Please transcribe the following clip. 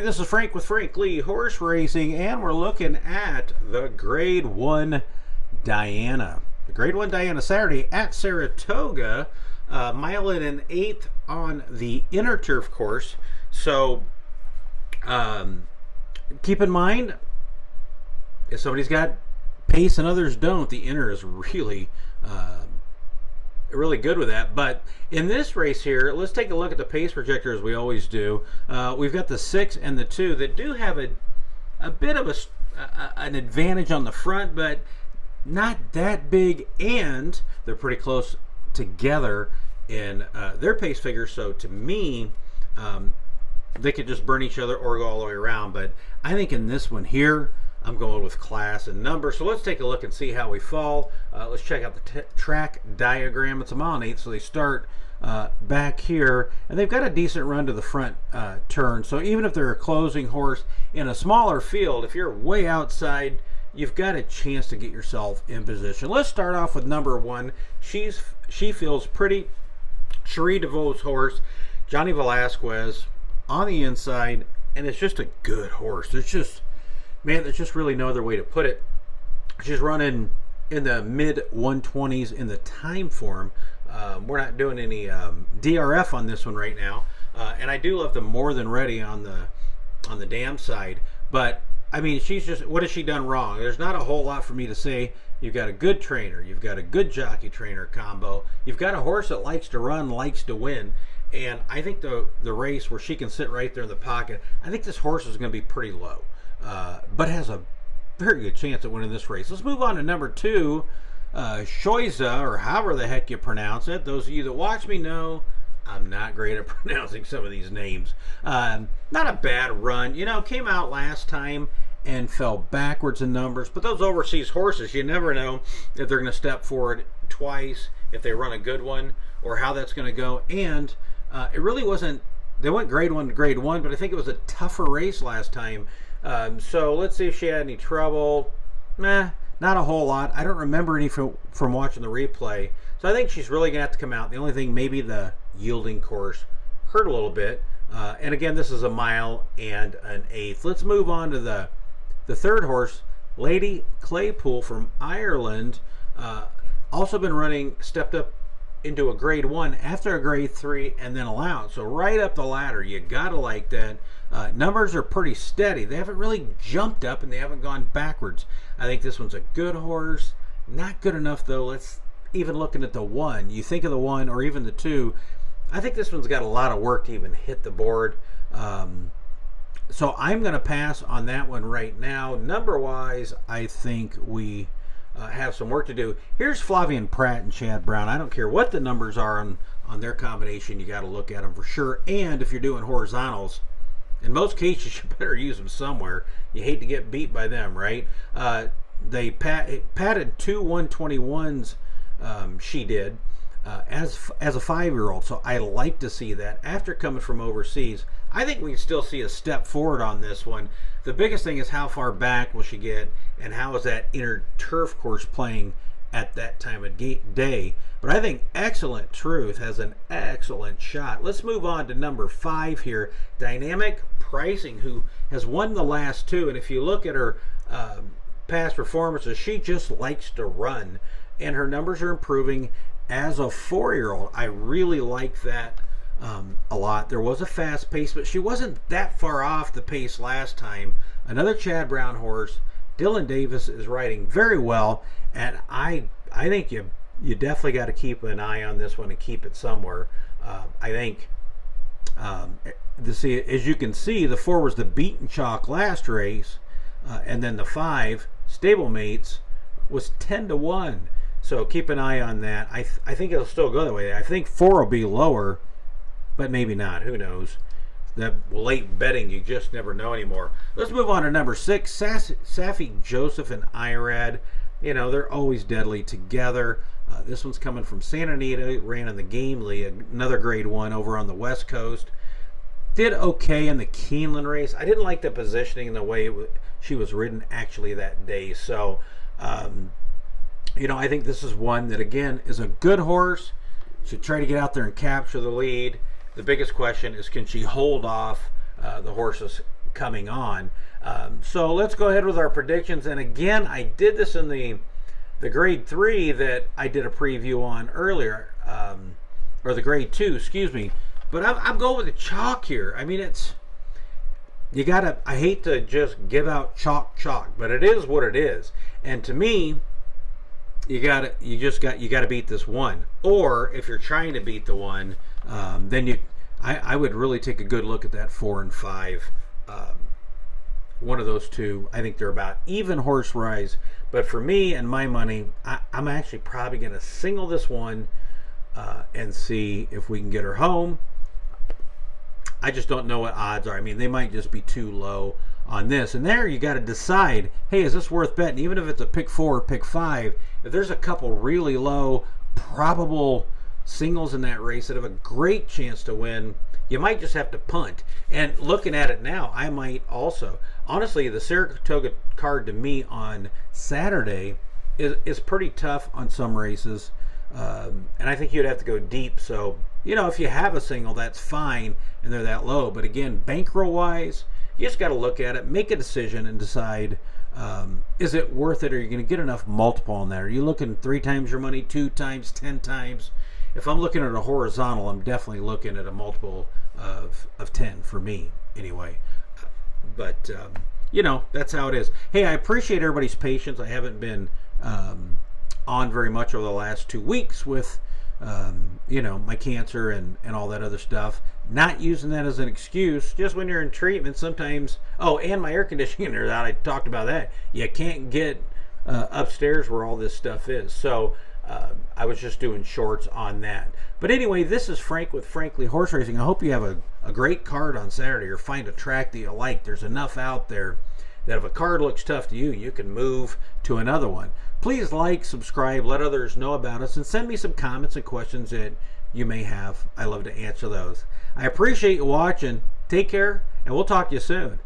this is Frank with Frank Lee Horse Racing, and we're looking at the Grade 1 Diana. The Grade 1 Diana Saturday at Saratoga, mile and an eighth on the inner turf course. So keep in mind, if somebody's got pace and others don't, the inner is really good with that. But in this race here, let's take a look at the pace projector as we always do. We've got the 6 and the 2 that do have a bit of an advantage on the front, but not that big, and they're pretty close together in their pace figures. So to me, they could just burn each other or go all the way around. But I think in this one here, I'm going with class and number. So let's take a look and see how we fall. Let's check out the track diagram. It's a mile and eighth, so they start back here, and they've got a decent run to the front turn. So even if they're a closing horse in a smaller field, if you're way outside, you've got a chance to get yourself in position. Let's start off with number 1. She feels pretty. Cherie DeVoe's horse, Johnny Velasquez, on the inside, and it's just a good horse. There's just really no other way to put it. She's running in the mid 120s in the time form. We're not doing any DRF on this one right now, and I do love the more than ready on the dam side. But I mean, what has she done wrong? There's not a whole lot for me to say. You've got a good trainer, you've got a good jockey trainer combo, you've got a horse that likes to run, likes to win. And I think the race where she can sit right there in the pocket, I think this horse is going to be pretty low, but has a very good chance at winning this race. Let's move on to number 2, Shoiza, or however the heck you pronounce it. Those of you that watch me know I'm not great at pronouncing some of these names. Not a bad run. Came out last time and fell backwards in numbers. But those overseas horses, you never know if they're going to step forward twice, if they run a good one, or how that's going to go. And it really wasn't, they went grade 1 to grade 1, but I think it was a tougher race last time. So let's see if she had any trouble. Not a whole lot. I don't remember any from watching the replay. So I think she's really going to have to come out. The only thing, maybe the yielding course hurt a little bit. And again, this is a mile and an eighth. Let's move on to the third horse, Lady Claypool from Ireland. Also been running, stepped up into a grade 1 after a grade 3 and then allowance. So right up the ladder. You got to like that. Numbers are pretty steady. They haven't really jumped up and they haven't gone backwards. I think this one's a good horse. Not good enough though. Let's even looking at the 1. You think of the 1 or even the 2. I think this one's got a lot of work to even hit the board. So I'm going to pass on that one right now. Number-wise, I think we have some work to do. Here's Flavian Pratt and Chad Brown. I don't care what the numbers are on their combination. You got to look at them for sure. And if you're doing horizontals, in most cases, you better use them somewhere. You hate to get beat by them, right? They patted 2 121s, she did, as a 5-year-old. So I like to see that. After coming from overseas, I think we can still see a step forward on this one. The biggest thing is how far back will she get, and how is that inner turf course playing at that time of day. But I think Excellent Truth has an excellent shot. Let's move on to number 5 here, Dynamic Pricing, who has won the last 2. And if you look at her past performances, she just likes to run, and her numbers are improving as a 4-year-old. I really like that a lot. There was a fast pace, but she wasn't that far off the pace last time. Another Chad Brown horse. Dylan Davis is riding very well, and I think you definitely got to keep an eye on this one and keep it somewhere. I think as you can see, the 4 was the beaten chalk last race, and then the 5 stablemates was 10-1. So keep an eye on that. I think it'll still go that way. I think 4 will be lower, but maybe not. Who knows? That late betting, you just never know anymore. Let's move on to number 6, Safi Joseph and Irad. They're always deadly together. This one's coming from Santa Anita, ran in the Game League, another grade 1 over on the West Coast. Did okay in the Keeneland race. I didn't like the positioning and the way she was ridden actually that day. So, I think this is one that, again, is a good horse. Should try to get out there and capture the lead. The biggest question is, can she hold off the horses coming on. So let's go ahead with our predictions. And again, I did this in the grade 3 that I did a preview on earlier, or the grade 2, excuse me. But I'm going with the chalk here. I mean, you gotta. I hate to just give out chalk, but it is what it is. And to me, you gotta beat this one. Or if you're trying to beat the one, then I would really take a good look at that 4 and 5. One of those two. I think they're about even horse rise. But for me and my money, I'm actually probably going to single this one and see if we can get her home. I just don't know what odds are. I mean, they might just be too low on this. And there you got to decide, hey, is this worth betting? Even if it's a pick 4 or pick 5, if there's a couple really low probable singles in that race that have a great chance to win, you might just have to punt. And looking at it now, I might also. Honestly, the Saratoga card to me on Saturday is pretty tough on some races. And I think you'd have to go deep. So, if you have a single, that's fine, and they're that low. But again, bankroll-wise, you just got to look at it, make a decision, and decide, is it worth it? Or are you going to get enough multiple on that? Are you looking 3 times your money, 2 times, 10 times? If I'm looking at a horizontal, I'm definitely looking at a multiple of 10 for me, anyway. But, that's how it is. Hey, I appreciate everybody's patience. I haven't been on very much over the last 2 weeks with, my cancer and all that other stuff. Not using that as an excuse. Just when you're in treatment, sometimes... Oh, and my air conditioning unit out. I talked about that. You can't get upstairs where all this stuff is. So... I was just doing shorts on that. But anyway, this is Frank with Frankly Horse Racing. I hope you have a great card on Saturday, or find a track that you like. There's enough out there that if a card looks tough to you, you can move to another one. Please like, subscribe, let others know about us, and send me some comments and questions that you may have. I love to answer those. I appreciate you watching. Take care, and we'll talk to you soon.